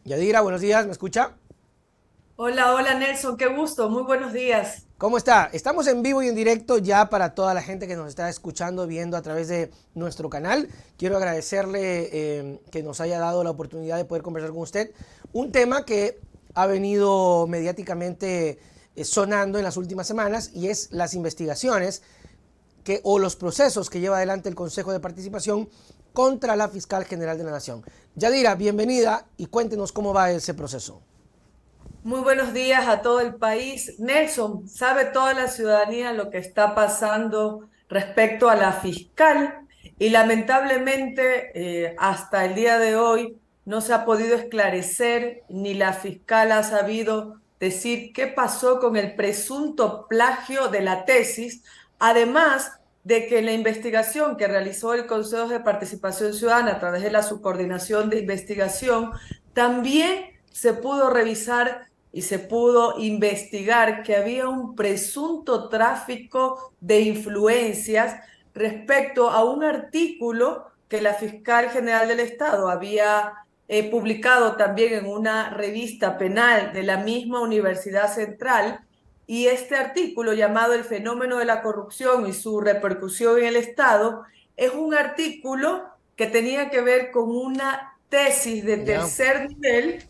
Yadira, buenos días, ¿me escucha? Hola, hola Nelson, qué gusto, muy buenos días. ¿Cómo está? Estamos en vivo y en directo ya para toda la gente que nos está escuchando, viendo a través de nuestro canal. Quiero agradecerle que nos haya dado la oportunidad de poder conversar con usted. Un tema que ha venido mediáticamente sonando en las últimas semanas y es las investigaciones o los procesos que lleva adelante el Consejo de Participación contra la Fiscal General de la Nación. Yadira, bienvenida y cuéntenos cómo va ese proceso. Muy buenos días a todo el país. Nelson, ¿sabe toda la ciudadanía lo que está pasando respecto a la fiscal? Y lamentablemente, hasta el día de hoy no se ha podido esclarecer ni la fiscal ha sabido decir qué pasó con el presunto plagio de la tesis, además de que la investigación que realizó el Consejo de Participación Ciudadana a través de la subcoordinación de investigación también se pudo revisar y se pudo investigar que había un presunto tráfico de influencias respecto a un artículo que la fiscal general del Estado había publicado también en una revista penal de la misma Universidad Central. Y este artículo, llamado El fenómeno de la corrupción y su repercusión en el Estado, es un artículo que tenía que ver con una tesis de Ya. tercer nivel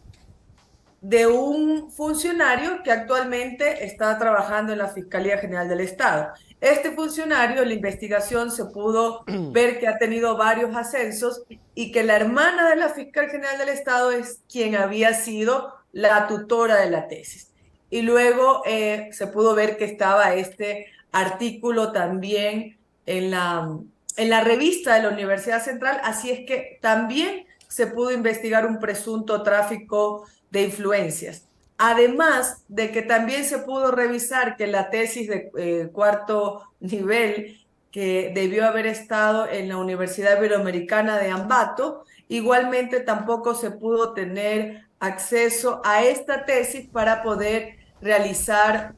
de un funcionario que actualmente está trabajando en la Fiscalía General del Estado. Este funcionario, en la investigación se pudo ver que ha tenido varios ascensos y que la hermana de la Fiscal General del Estado es quien había sido la tutora de la tesis. Y luego se pudo ver que estaba este artículo también en la revista de la Universidad Central, así es que también se pudo investigar un presunto tráfico de influencias. Además de que también se pudo revisar que la tesis de cuarto nivel que debió haber estado en la Universidad Iberoamericana de Ambato, igualmente tampoco se pudo tener acceso a esta tesis para poder realizar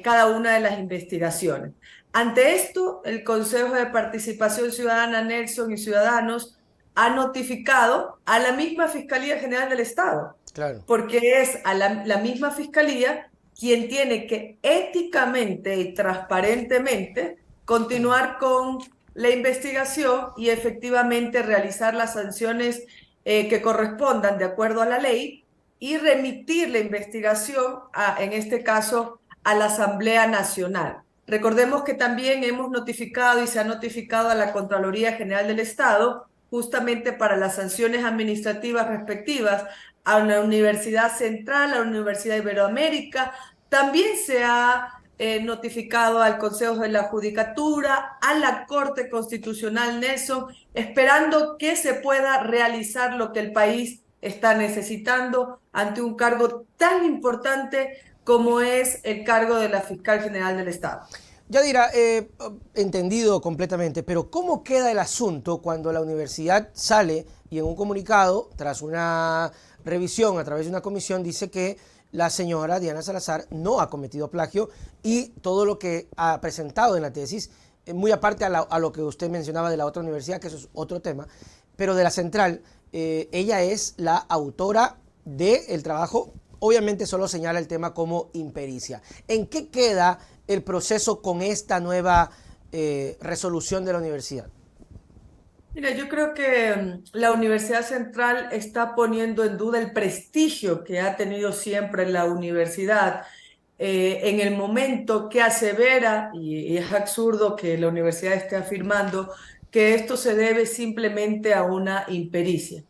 cada una de las investigaciones. Ante esto, el Consejo de Participación Ciudadana, Nelson y Ciudadanos, ha notificado a la misma Fiscalía General del Estado, Claro. porque es a la misma Fiscalía quien tiene que éticamente y transparentemente continuar con la investigación y efectivamente realizar las sanciones que correspondan de acuerdo a la ley y remitir la investigación, en este caso, a la Asamblea Nacional. Recordemos que también hemos notificado y se ha notificado a la Contraloría General del Estado justamente para las sanciones administrativas respectivas a la Universidad Central, a la Universidad Iberoamérica. También se ha notificado al Consejo de la Judicatura, a la Corte Constitucional, Nelson, esperando que se pueda realizar lo que el país está necesitando ante un cargo tan importante como es el cargo de la Fiscal General del Estado. Yadira, entendido completamente, pero ¿cómo queda el asunto cuando la universidad sale y en un comunicado, tras una revisión a través de una comisión, dice que la señora Diana Salazar no ha cometido plagio y todo lo que ha presentado en la tesis, muy aparte a lo que usted mencionaba de la otra universidad, que eso es otro tema, pero de la central, ella es la autora del trabajo. Obviamente solo señala el tema como impericia. ¿En qué queda el proceso con esta nueva resolución de la universidad? Mira, yo creo que la Universidad Central está poniendo en duda el prestigio que ha tenido siempre la universidad en el momento que asevera, y es absurdo que la universidad esté afirmando que esto se debe simplemente a una impericia.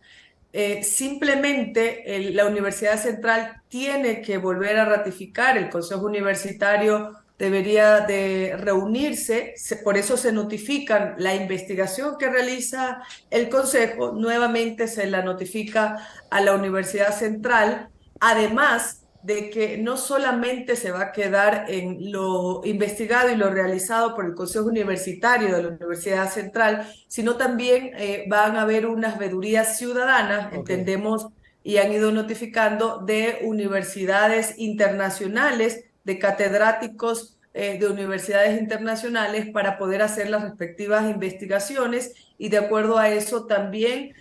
Simplemente la Universidad Central tiene que volver a ratificar, el Consejo Universitario debería de reunirse, por eso se notifican la investigación que realiza el Consejo, nuevamente se la notifica a la Universidad Central, además de que no solamente se va a quedar en lo investigado y lo realizado por el Consejo Universitario de la Universidad Central, sino también van a haber unas vedurías ciudadanas, Ok. entendemos, y han ido notificando de universidades internacionales, de catedráticos de universidades internacionales para poder hacer las respectivas investigaciones y de acuerdo a eso también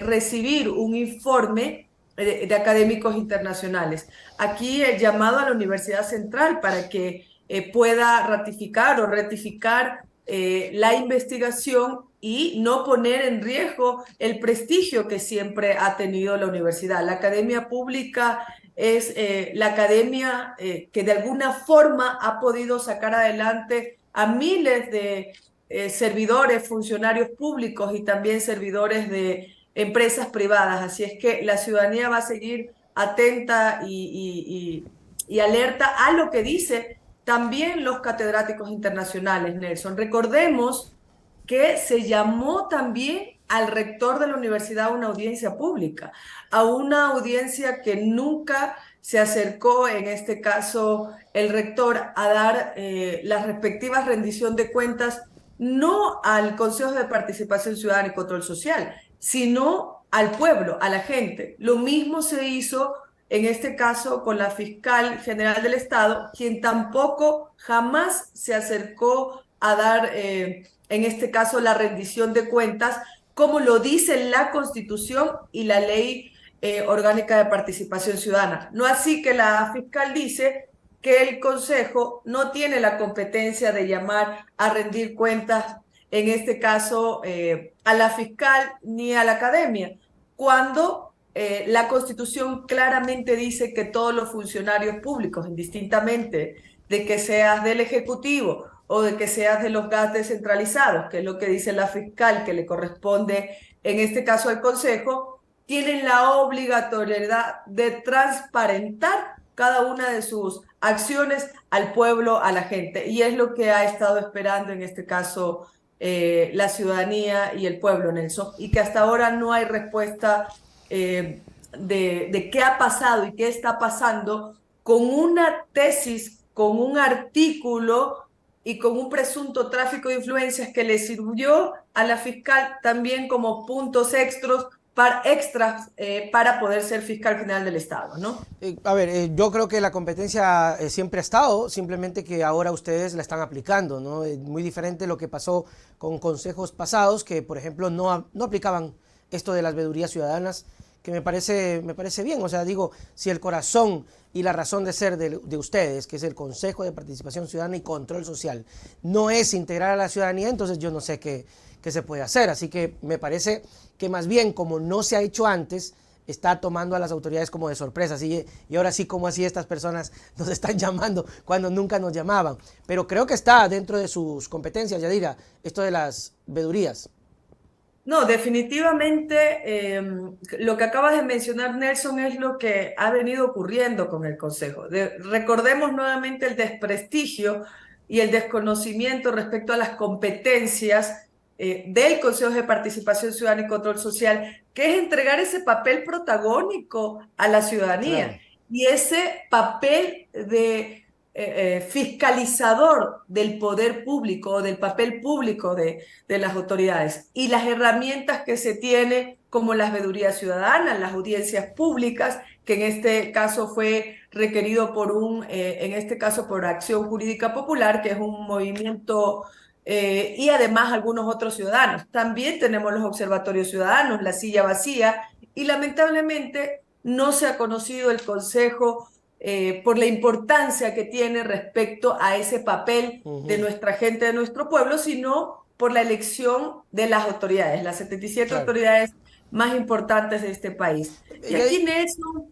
recibir un informe de académicos internacionales. Aquí el llamado a la Universidad Central para que pueda ratificar o rectificar la investigación y no poner en riesgo el prestigio que siempre ha tenido la universidad. La academia pública es la academia que de alguna forma ha podido sacar adelante a miles de servidores, funcionarios públicos y también servidores de empresas privadas. Así es que la ciudadanía va a seguir atenta y alerta a lo que dice también los catedráticos internacionales, Nelson. Recordemos que se llamó también al rector de la universidad a una audiencia pública, a una audiencia que nunca se acercó, en este caso, el rector a dar las respectivas rendición de cuentas, no al Consejo de Participación Ciudadana y Control Social, sino al pueblo, a la gente. Lo mismo se hizo en este caso con la fiscal general del Estado, quien tampoco jamás se acercó a dar, en este caso, la rendición de cuentas, como lo dice la Constitución y la Ley Orgánica de Participación Ciudadana. No así que la fiscal dice que el Consejo no tiene la competencia de llamar a rendir cuentas, en este caso, a la fiscal ni a la academia, cuando la Constitución claramente dice que todos los funcionarios públicos, indistintamente de que seas del Ejecutivo o de que seas de los GAS descentralizados, que es lo que dice la fiscal, que le corresponde en este caso al Consejo, tienen la obligatoriedad de transparentar cada una de sus acciones al pueblo, a la gente. Y es lo que ha estado esperando en este caso la ciudadanía y el pueblo, Nelson, y que hasta ahora no hay respuesta de qué ha pasado y qué está pasando con una tesis, con un artículo y con un presunto tráfico de influencias que le sirvió a la fiscal también como puntos extras para poder ser fiscal general del Estado, ¿no? A ver, yo creo que la competencia siempre ha estado, simplemente que ahora ustedes la están aplicando, ¿no? Es muy diferente lo que pasó con consejos pasados que, por ejemplo, no aplicaban esto de las veedurías ciudadanas, que me parece bien. O sea, digo, si el corazón y la razón de ser de ustedes, que es el Consejo de Participación Ciudadana y Control Social, no es integrar a la ciudadanía, entonces yo no sé qué se puede hacer. Así que me parece que más bien, como no se ha hecho antes, está tomando a las autoridades como de sorpresa. ¿Sí? Y ahora sí, como así estas personas nos están llamando cuando nunca nos llamaban. Pero creo que está dentro de sus competencias, Yadira, esto de las veedurías. No, definitivamente lo que acabas de mencionar, Nelson, es lo que ha venido ocurriendo con el Consejo. Recordemos nuevamente el desprestigio y el desconocimiento respecto a las competencias del Consejo de Participación Ciudadana y Control Social, que es entregar ese papel protagónico a la Claro. ciudadanía y ese papel de fiscalizador del poder público o del papel público de las autoridades y las herramientas que se tiene como las veedurías ciudadanas, las audiencias públicas, que en este caso fue requerido por en este caso por Acción Jurídica Popular, que es un movimiento y además algunos otros ciudadanos. También tenemos los observatorios ciudadanos, la silla vacía, y lamentablemente no se ha conocido el Consejo por la importancia que tiene respecto a ese papel de nuestra gente, de nuestro pueblo, sino por la elección de las autoridades, las 77 Claro. autoridades más importantes de este país. Y aquí, Nelson,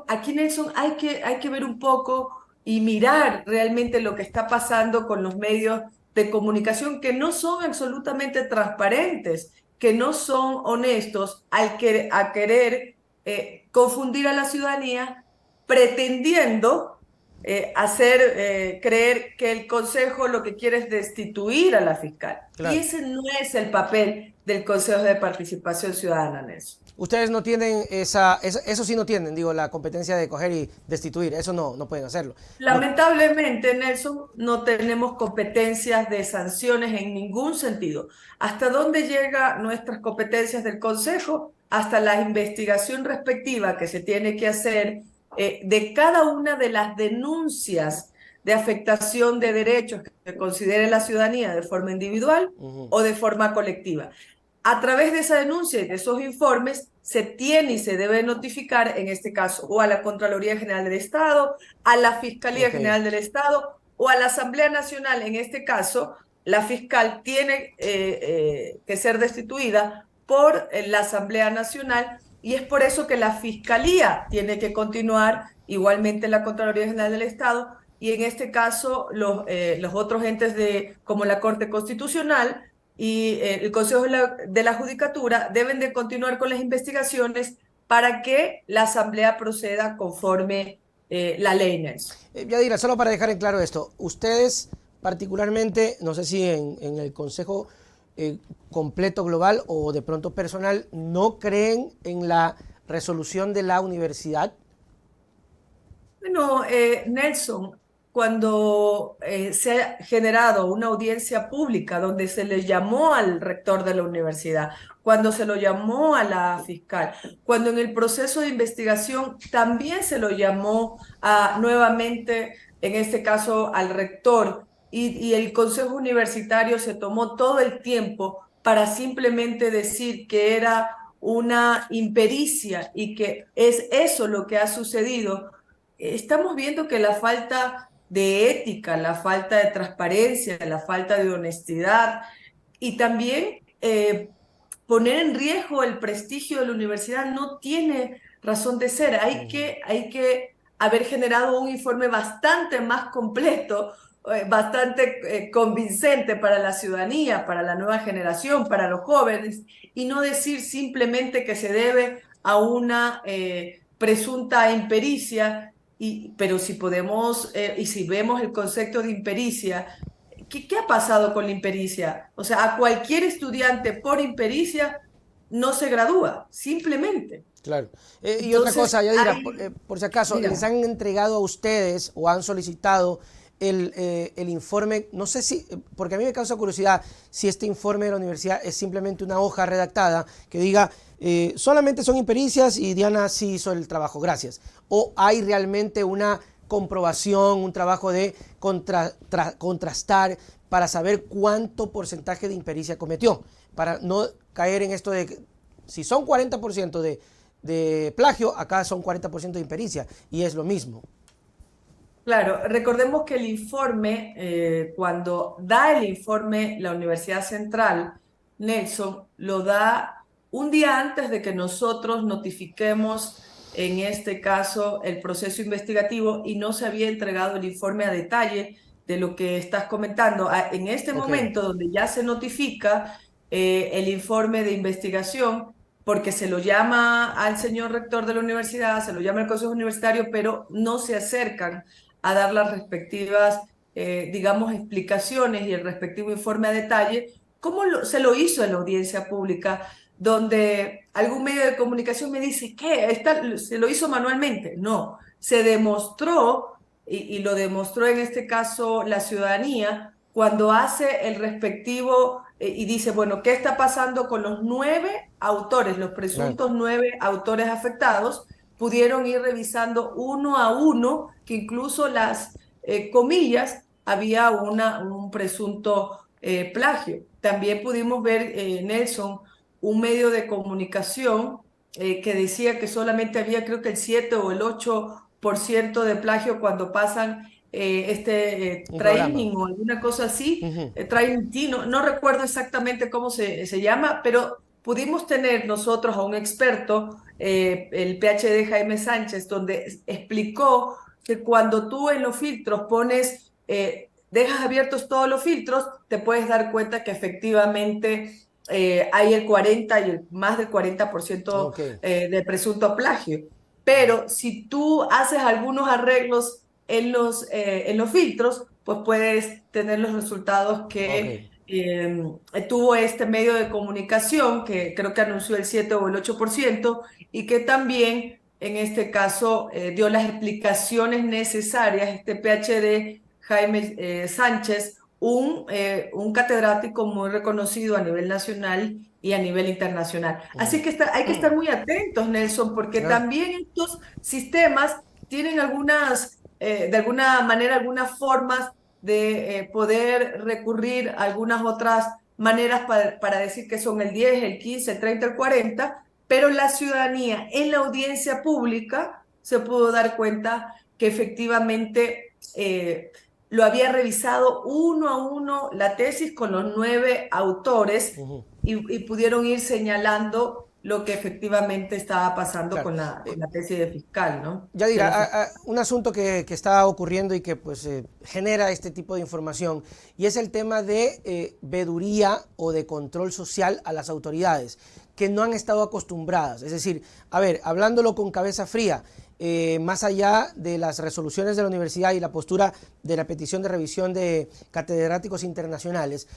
aquí, Nelson, hay que ver un poco y mirar realmente lo que está pasando con los medios de comunicación que no son absolutamente transparentes, que no son honestos a querer confundir a la ciudadanía pretendiendo creer que el Consejo lo que quiere es destituir a la fiscal. Y Claro. ese no es el papel del Consejo de Participación Ciudadana, Nelson. Ustedes no tienen eso sí no tienen, digo, la competencia de coger y destituir, eso no pueden hacerlo. Lamentablemente, Nelson, no tenemos competencias de sanciones en ningún sentido. ¿Hasta dónde llegan nuestras competencias del Consejo? Hasta la investigación respectiva que se tiene que hacer de cada una de las denuncias de afectación de derechos que considere la ciudadanía de forma individual o de forma colectiva. A través de esa denuncia y de esos informes se tiene y se debe notificar, en este caso, o a la Contraloría General del Estado, a la Fiscalía General del Estado o a la Asamblea Nacional. En este caso, la fiscal tiene que ser destituida por la Asamblea Nacional, y es por eso que la Fiscalía tiene que continuar, igualmente la Contraloría General del Estado, y en este caso los otros entes como la Corte Constitucional y el Consejo de la Judicatura deben de continuar con las investigaciones para que la Asamblea proceda conforme la ley, Nelson. Yadira, solo para dejar en claro esto, ustedes particularmente, no sé si en el Consejo completo global o de pronto personal, ¿no creen en la resolución de la universidad? Bueno, Nelson, cuando se ha generado una audiencia pública donde se le llamó al rector de la universidad, cuando se lo llamó a la fiscal, cuando en el proceso de investigación también se lo llamó nuevamente, en este caso, al rector, y el Consejo Universitario se tomó todo el tiempo para simplemente decir que era una impericia y que es eso lo que ha sucedido. Estamos viendo que la falta de ética, la falta de transparencia, la falta de honestidad y también poner en riesgo el prestigio de la universidad no tiene razón de ser. Hay que haber generado un informe bastante más completo, bastante convincente para la ciudadanía, para la nueva generación, para los jóvenes, y no decir simplemente que se debe a una presunta impericia. Pero si podemos, y si vemos el concepto de impericia, ¿qué ha pasado con la impericia? O sea, a cualquier estudiante por impericia no se gradúa, simplemente. Claro. Y otra Entonces, cosa, Yadira, hay, por si acaso, ¿les dígame. han entregado a ustedes o han solicitado el informe? No sé si, porque a mí me causa curiosidad si este informe de la universidad es simplemente una hoja redactada que diga solamente son impericias y Diana sí hizo el trabajo, gracias. O hay realmente una comprobación, un trabajo de contrastar para saber cuánto porcentaje de impericia cometió, para no caer en esto de que si son 40% de plagio, acá son 40% de impericia y es lo mismo. Claro, recordemos que el informe, cuando da el informe la Universidad Central, Nelson, lo da un día antes de que nosotros notifiquemos, en este caso, el proceso investigativo, y no se había entregado el informe a detalle de lo que estás comentando. En este Ok. momento, donde ya se notifica el informe de investigación, porque se lo llama al señor rector de la universidad, se lo llama al consejo universitario, pero no se acercan a dar las respectivas, digamos, explicaciones y el respectivo informe a detalle, como se lo hizo en la audiencia pública, donde algún medio de comunicación me dice, ¿qué? ¿Se lo hizo manualmente? No, se demostró, y lo demostró en este caso la ciudadanía, cuando hace el respectivo y dice, bueno, ¿qué está pasando con los 9 autores, los Claro. presuntos 9 autores afectados? Pudieron ir revisando uno a uno, que incluso las comillas, había un presunto plagio. También pudimos ver, Nelson, un medio de comunicación que decía que solamente había, creo que el 7 o el 8% de plagio cuando pasan Un programa. training o alguna cosa así, Ujú. training, no recuerdo exactamente cómo se llama, pero pudimos tener nosotros a un experto, el PhD Jaime Sánchez, donde explicó que cuando tú en los filtros pones, dejas abiertos todos los filtros, te puedes dar cuenta que efectivamente hay el 40 y más del 40% Ok. de presunto plagio. Pero si tú haces algunos arreglos en los filtros, pues puedes tener los resultados Ok. que tuvo este medio de comunicación, que creo que anunció el 7 o el 8%, y que también en este caso dio las explicaciones necesarias, este PhD Jaime Sánchez, un catedrático muy reconocido a nivel nacional y a nivel internacional. Así que hay que estar muy atentos, Nelson, porque Ah, también estos sistemas tienen de alguna manera, algunas formas de poder recurrir a algunas otras maneras para decir que son el 10, el 15, el 30, el 40, pero la ciudadanía en la audiencia pública se pudo dar cuenta que efectivamente lo había revisado uno a uno la tesis con los 9 autores y pudieron ir señalando lo que efectivamente estaba pasando Claro. con la tesis de fiscal, ¿no? De la fiscal. Yadira, un asunto que está ocurriendo y que pues genera este tipo de información, y es el tema de veduría o de control social a las autoridades, que no han estado acostumbradas. Es decir, a ver, hablándolo con cabeza fría, más allá de las resoluciones de la universidad y la postura de la petición de revisión de catedráticos internacionales,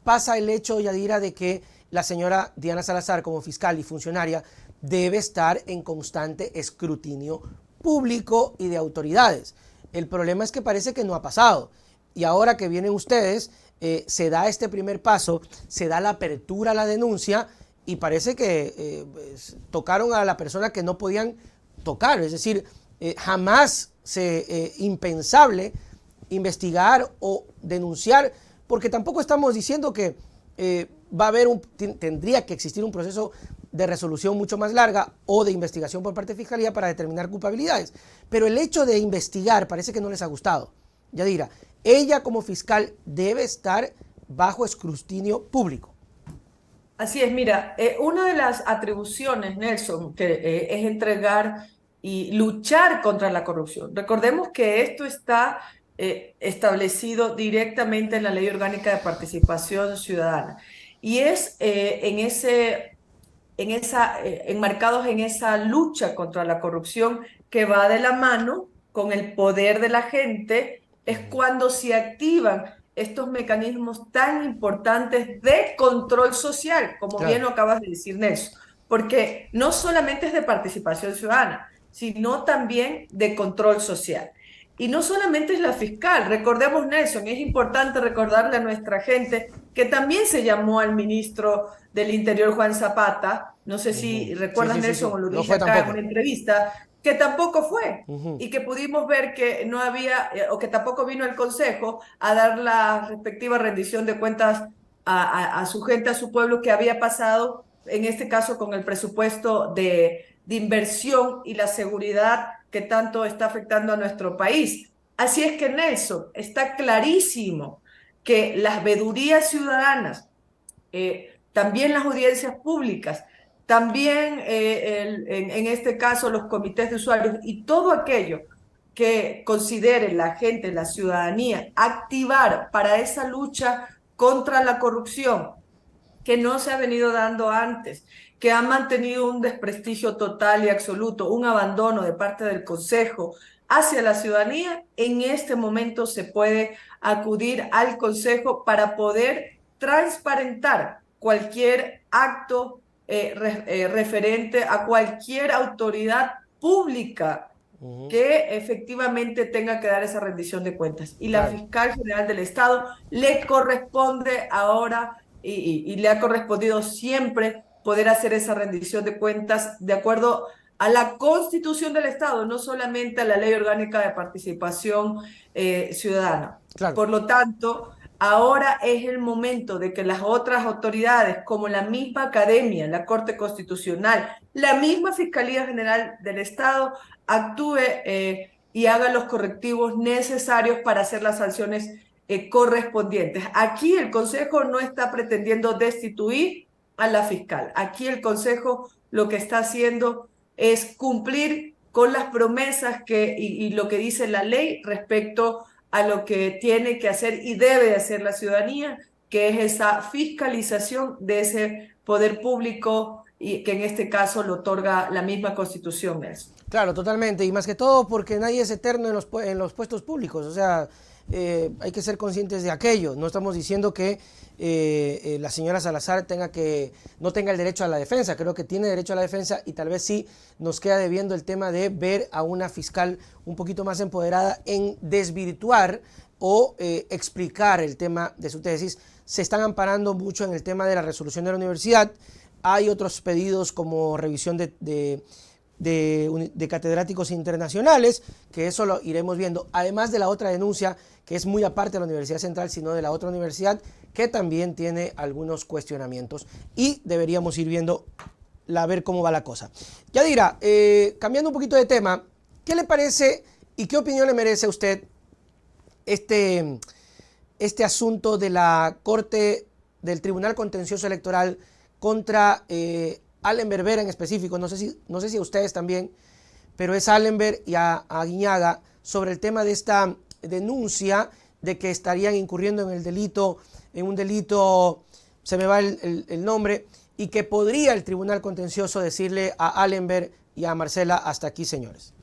pasa el hecho, Yadira, de que la señora Diana Salazar, como fiscal y funcionaria, debe estar en constante escrutinio público y de autoridades. El problema es que parece que no ha pasado. Y ahora que vienen ustedes, se da este primer paso, se da la apertura a la denuncia y parece que pues, tocaron a la persona que no podían tocar. Es decir, jamás impensable investigar o denunciar, porque tampoco estamos diciendo que va a haber tendría que existir un proceso de resolución mucho más larga o de investigación por parte de Fiscalía para determinar culpabilidades. Pero el hecho de investigar parece que no les ha gustado. Yadira, ella como fiscal debe estar bajo escrutinio público. Así es, mira, una de las atribuciones, Nelson, que es entregar y luchar contra la corrupción. Recordemos que esto está establecido directamente en la Ley Orgánica de Participación Ciudadana y es enmarcados en esa lucha contra la corrupción que va de la mano con el poder de la gente, es cuando se activan estos mecanismos tan importantes de control social, como Claro. bien lo acabas de decir, Nelson, porque no solamente es de participación ciudadana, sino también de control social. Y no solamente es la fiscal, recordemos, Nelson, es importante recordarle a nuestra gente que también se llamó al ministro del Interior, Juan Zapata, no sé si recuerdas, Sí. Nelson, o lo No dije fue acá en tampoco. una entrevista, que tampoco fue, y que pudimos ver que no había, o que tampoco vino el Consejo a dar la respectiva rendición de cuentas a su gente, a su pueblo, que había pasado, en este caso, con el presupuesto de inversión y la seguridad que tanto está afectando a nuestro país. Así es que, Nelson, está clarísimo que las vedurías ciudadanas, también las audiencias públicas, también en este caso los comités de usuarios y todo aquello que considere la gente, la ciudadanía, activar para esa lucha contra la corrupción, que no se ha venido dando antes, que ha mantenido un desprestigio total y absoluto, un abandono de parte del Consejo hacia la ciudadanía, en este momento se puede acudir al Consejo para poder transparentar cualquier acto referente a cualquier autoridad pública que efectivamente tenga que dar esa rendición de cuentas. Y la Claro. fiscal general del Estado le corresponde ahora y le ha correspondido siempre poder hacer esa rendición de cuentas de acuerdo a la Constitución del Estado, no solamente a la Ley Orgánica de Participación Ciudadana. Claro. Por lo tanto, ahora es el momento de que las otras autoridades, como la misma Academia, la Corte Constitucional, la misma Fiscalía General del Estado, actúe y haga los correctivos necesarios para hacer las sanciones correspondientes. Aquí el Consejo no está pretendiendo destituir a la fiscal. Aquí el Consejo lo que está haciendo es cumplir con las promesas y lo que dice la ley respecto a lo que tiene que hacer y debe hacer la ciudadanía, que es esa fiscalización de ese poder público y que en este caso lo otorga la misma Constitución, Nelson. Claro, totalmente. Y más que todo porque nadie es eterno en los puestos públicos. O sea, hay que ser conscientes de aquello. No estamos diciendo que la señora Salazar no tenga el derecho a la defensa. Creo que tiene derecho a la defensa y tal vez sí nos queda debiendo el tema de ver a una fiscal un poquito más empoderada en desvirtuar o explicar el tema de su tesis. Se están amparando mucho en el tema de la resolución de la universidad. Hay otros pedidos como revisión de catedráticos internacionales, que eso lo iremos viendo, además de la otra denuncia que es muy aparte de la Universidad Central, sino de la otra universidad que también tiene algunos cuestionamientos y deberíamos ir viendo a ver cómo va la cosa. Yadira, cambiando un poquito de tema, ¿qué le parece y qué opinión le merece a usted este asunto de la Corte del Tribunal Contencioso Electoral contra Allen Berbera en específico? No sé si a ustedes también, pero es a Allenberg y a Aguiñaga sobre el tema de esta denuncia de que estarían incurriendo en un delito, se me va el nombre, y que podría el Tribunal Contencioso decirle a Allenberg y a Marcela, hasta aquí, señores.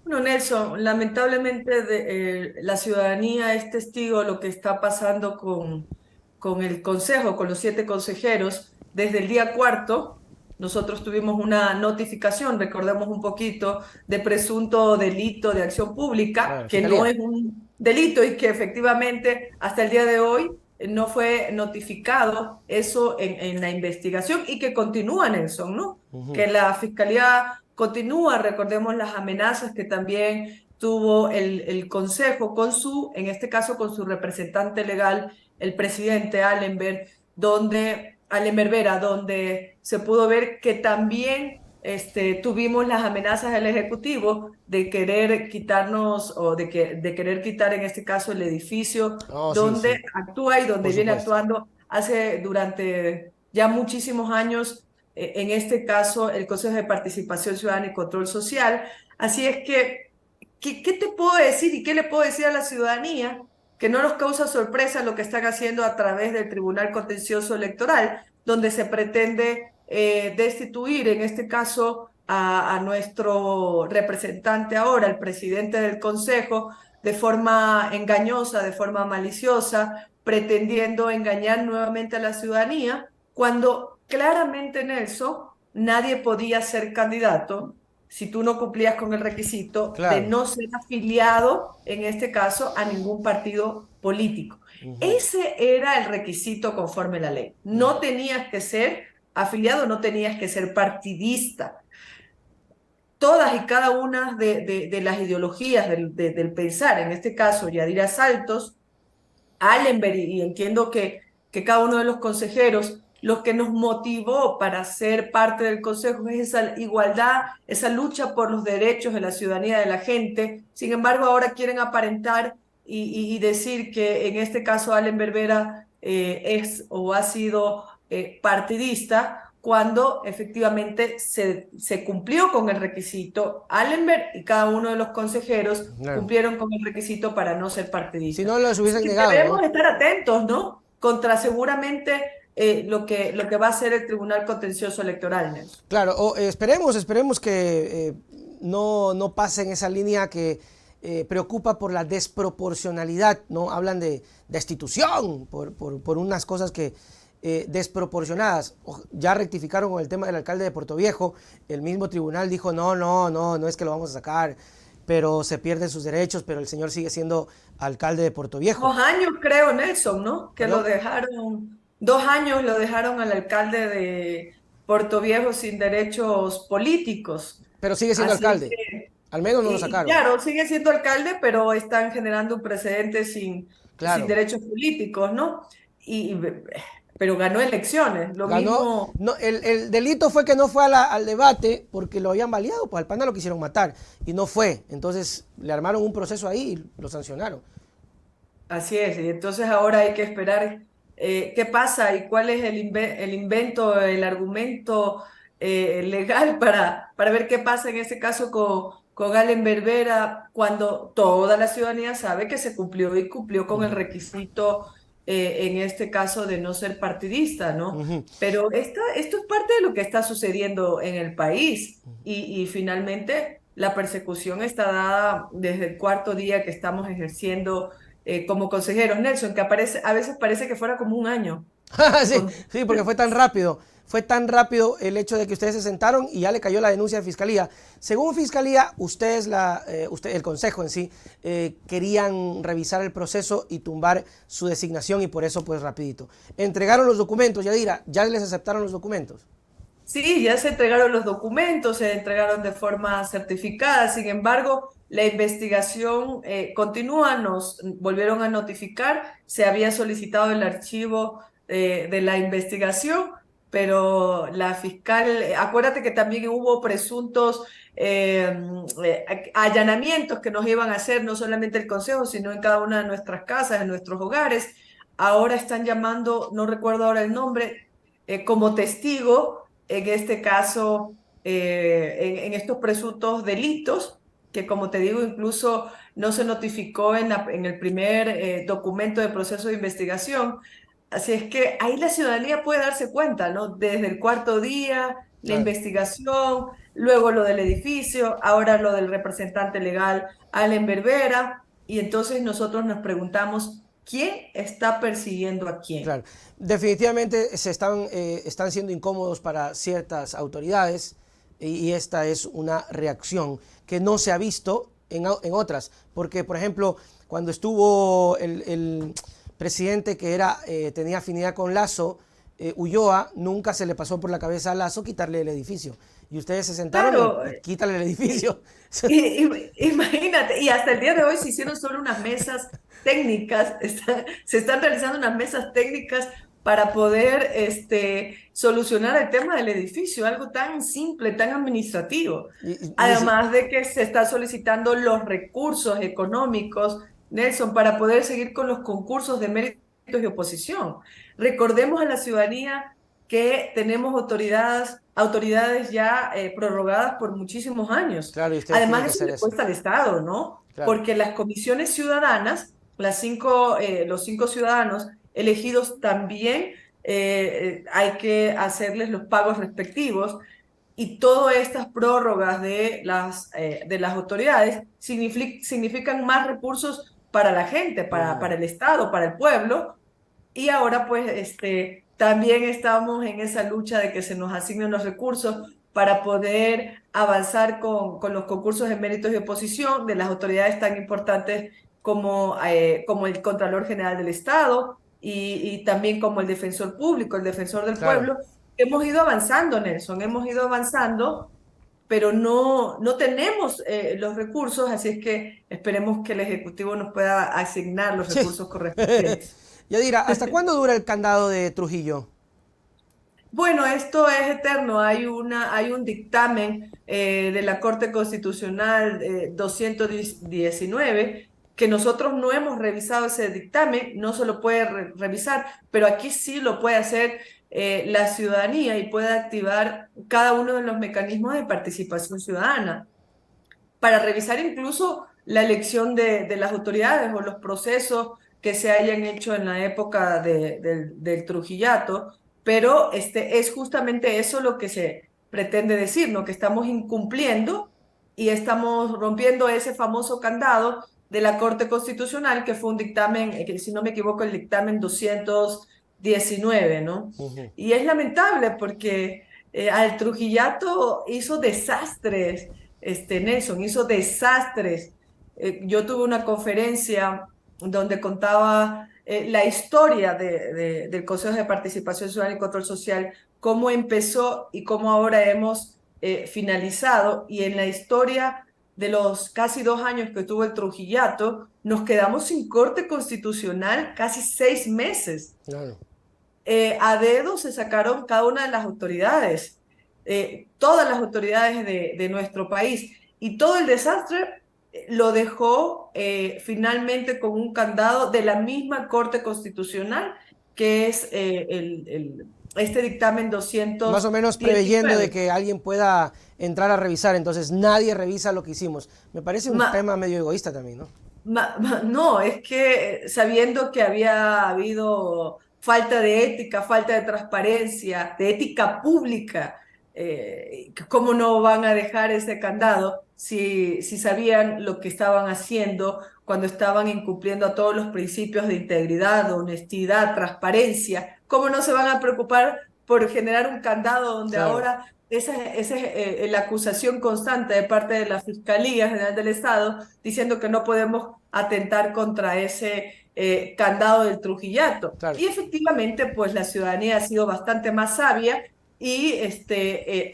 Bueno, Nelson, lamentablemente la ciudadanía es testigo de lo que está pasando con el Consejo, con los 7 consejeros. Desde el día cuarto, nosotros tuvimos una notificación, recordemos un poquito, de presunto delito de acción pública, Bueno, que no Fiscalía. es un delito y que efectivamente hasta el día de hoy no fue notificado eso en la investigación y que continúa, Nelson, ¿no? Que la Fiscalía continúa, recordemos las amenazas que también tuvo el Consejo con en este caso con su representante legal, el presidente Allen Berbera, donde se pudo ver que también tuvimos las amenazas del Ejecutivo de querer quitarnos o de querer quitar en este caso el edificio Oh, sí, donde sí, actúa y donde por viene supuesto. actuando durante ya muchísimos años, en este caso el Consejo de Participación Ciudadana y Control Social. Así es que, ¿qué te puedo decir y qué le puedo decir a la ciudadanía? Que no nos causa sorpresa lo que están haciendo a través del Tribunal Contencioso Electoral, donde se pretende destituir, en este caso, a nuestro representante ahora, el presidente del Consejo, de forma engañosa, de forma maliciosa, pretendiendo engañar nuevamente a la ciudadanía, cuando claramente, Nelson, nadie podía ser candidato si tú no cumplías con el requisito de Claro. no ser afiliado, en este caso, a ningún partido político. Ese era el requisito conforme a la ley. No tenías que ser afiliado, no tenías que ser partidista. Todas y cada una de las ideologías del pensar, en este caso, Yadira Saltos, Allenberg, y entiendo que cada uno de los consejeros, lo que nos motivó para ser parte del consejo es esa igualdad, esa lucha por los derechos de la ciudadanía de la gente. Sin embargo, ahora quieren aparentar y decir que en este caso Allen Berbera es o ha sido partidista, cuando efectivamente se cumplió con el requisito. Allenberg y cada uno de los consejeros Claro. cumplieron con el requisito para no ser Si partidistas. no, los Así hubiesen que negado, debemos ¿no? estar atentos, ¿no? Contra seguramente lo que va a hacer el Tribunal Contencioso Electoral, Nelson. Claro, esperemos que no pasen esa línea que preocupa por la desproporcionalidad, ¿no? Hablan de destitución por unas cosas que desproporcionadas. Ya rectificaron con el tema del alcalde de Puerto Viejo. El mismo tribunal dijo, no es que lo vamos a sacar, pero se pierden sus derechos, pero el señor sigue siendo alcalde de Puerto Viejo. 2 años, creo, Nelson, ¿no? Que lo ¿Perdón? dejaron, 2 años lo dejaron al alcalde de Puerto Viejo sin derechos políticos. Pero sigue siendo Así es alcalde. que, Al menos no lo y sacaron. claro, sigue siendo alcalde, pero están generando un precedente sin Claro. derechos políticos, ¿no? Y, pero ganó elecciones, lo Ganó. mismo. No, el delito fue que no fue al debate porque lo habían baleado, pues al pana lo quisieron matar y no fue. Entonces le armaron un proceso ahí y lo sancionaron. Así es, y entonces ahora hay que esperar qué pasa y cuál es el invento, el argumento legal para ver qué pasa en este caso con Allen Berbera, cuando toda la ciudadanía sabe que se cumplió y cumplió con el requisito, en este caso, de no ser partidista, ¿no? Pero esto es parte de lo que está sucediendo en el país y finalmente la persecución está dada desde el cuarto día que estamos ejerciendo como consejeros, Nelson, que a veces parece que fuera como un año. Sí, Con- sí, porque fue tan rápido. Fue tan rápido el hecho de que ustedes se sentaron y ya le cayó la denuncia de fiscalía. Según fiscalía, el consejo en sí, querían revisar el proceso y tumbar su designación y por eso pues rapidito. Entregaron los documentos, Yadira, ya les aceptaron los documentos. Sí, ya se entregaron los documentos, se entregaron de forma certificada. Sin embargo, la investigación continúa, nos volvieron a notificar, se había solicitado el archivo de la investigación, pero la fiscal, acuérdate que también hubo presuntos allanamientos que nos iban a hacer, no solamente el Consejo, sino en cada una de nuestras casas, en nuestros hogares. Ahora están llamando, no recuerdo ahora el nombre, como testigo, en este caso, en estos presuntos delitos, que como te digo, incluso no se notificó en el primer documento de proceso de investigación. Así es que ahí la ciudadanía puede darse cuenta, ¿no? Desde el cuarto día, la Claro. investigación, luego lo del edificio, ahora lo del representante legal Allen Berbera, y entonces nosotros nos preguntamos, ¿quién está persiguiendo a quién? Claro, definitivamente están siendo incómodos para ciertas autoridades y esta es una reacción que no se ha visto en otras, porque por ejemplo, cuando estuvo el presidente que tenía afinidad con Lazo, Ulloa, nunca se le pasó por la cabeza a Lazo quitarle el edificio. Y ustedes se sentaron Claro, y quítale el edificio. imagínate, y hasta el día de hoy se hicieron solo unas mesas técnicas, se están realizando unas mesas técnicas para poder solucionar el tema del edificio, algo tan simple, tan administrativo. Además de que se están solicitando los recursos económicos, Nelson, para poder seguir con los concursos de méritos y oposición. Recordemos a la ciudadanía que tenemos autoridades ya prorrogadas por muchísimos años. Claro, y ustedes tienen Además, que eso hacer le eso. cuesta al Estado, ¿no? Claro. Porque las comisiones ciudadanas, los 5 ciudadanos elegidos también hay que hacerles los pagos respectivos y todas estas prórrogas de las autoridades significan más recursos para la gente, para el Estado, para el pueblo, y ahora pues también estamos en esa lucha de que se nos asignen los recursos para poder avanzar con los concursos de méritos y oposición de las autoridades tan importantes como el Contralor General del Estado y también como el Defensor Público, el Defensor del Claro. Pueblo. Hemos ido avanzando, Nelson, hemos ido avanzando, pero no tenemos los recursos, así es que esperemos que el Ejecutivo nos pueda asignar los Sí. recursos correspondientes. Yadira, ¿hasta cuándo dura el candado de Trujillo? Bueno, esto es eterno. Hay un dictamen de la Corte Constitucional 219 que nosotros no hemos revisado ese dictamen, no se lo puede revisar, pero aquí sí lo puede hacer la ciudadanía y puede activar cada uno de los mecanismos de participación ciudadana para revisar incluso la elección de las autoridades o los procesos que se hayan hecho en la época del Trujillato, pero es justamente eso lo que se pretende decir, ¿no? Que estamos incumpliendo y estamos rompiendo ese famoso candado de la Corte Constitucional, que fue un dictamen, que si no me equivoco, el dictamen 219, ¿no? Ujú. Y es lamentable porque al Trujillato hizo desastres, Nelson, hizo desastres. Yo tuve una conferencia donde contaba la historia del Consejo de Participación Ciudadana y Control Social, cómo empezó y cómo ahora hemos finalizado. Y en la historia de los casi 2 años que tuvo el Trujillato, nos quedamos sin corte constitucional casi 6 meses. Claro. A dedo se sacaron cada una de las autoridades, todas las autoridades de nuestro país, y todo el desastre lo dejó finalmente con un candado de la misma Corte Constitucional, que es este dictamen Más o menos preveyendo de 219. que alguien pueda entrar a revisar, entonces nadie revisa lo que hicimos. Me parece un Ma- tema medio egoísta también, ¿no? No, es que sabiendo que había habido falta de ética, falta de transparencia, de ética pública, ¿cómo no van a dejar ese candado si sabían lo que estaban haciendo cuando estaban incumpliendo a todos los principios de integridad, honestidad, transparencia? ¿Cómo no se van a preocupar por generar un candado donde Claro. ahora esa es la acusación constante de parte de la Fiscalía General del Estado diciendo que no podemos atentar contra ese candado del Trujillato? Claro. Y efectivamente, pues la ciudadanía ha sido bastante más sabia y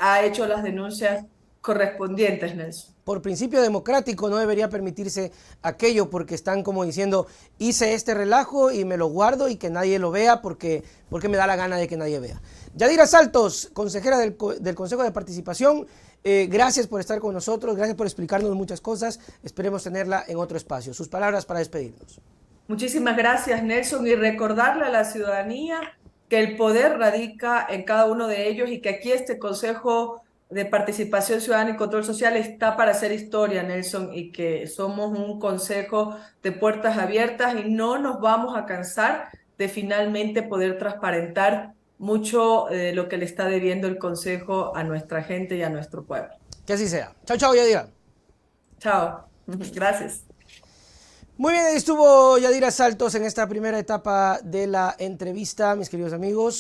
ha hecho las denuncias correspondientes, Nelson. Por principio democrático no debería permitirse aquello porque están como diciendo, hice este relajo y me lo guardo y que nadie lo vea porque me da la gana de que nadie vea. Yadira Saltos, consejera del Consejo de Participación, gracias por estar con nosotros, gracias por explicarnos muchas cosas, esperemos tenerla en otro espacio. Sus palabras para despedirnos. Muchísimas gracias, Nelson, y recordarle a la ciudadanía que el poder radica en cada uno de ellos y que aquí este Consejo de Participación Ciudadana y Control Social está para hacer historia, Nelson, y que somos un consejo de puertas abiertas y no nos vamos a cansar de finalmente poder transparentar mucho de lo que le está debiendo el Consejo a nuestra gente y a nuestro pueblo. Que así sea. Chao, chao, Yadira. Chao. Gracias. Muy bien, estuvo Yadira Saltos en esta primera etapa de la entrevista, mis queridos amigos.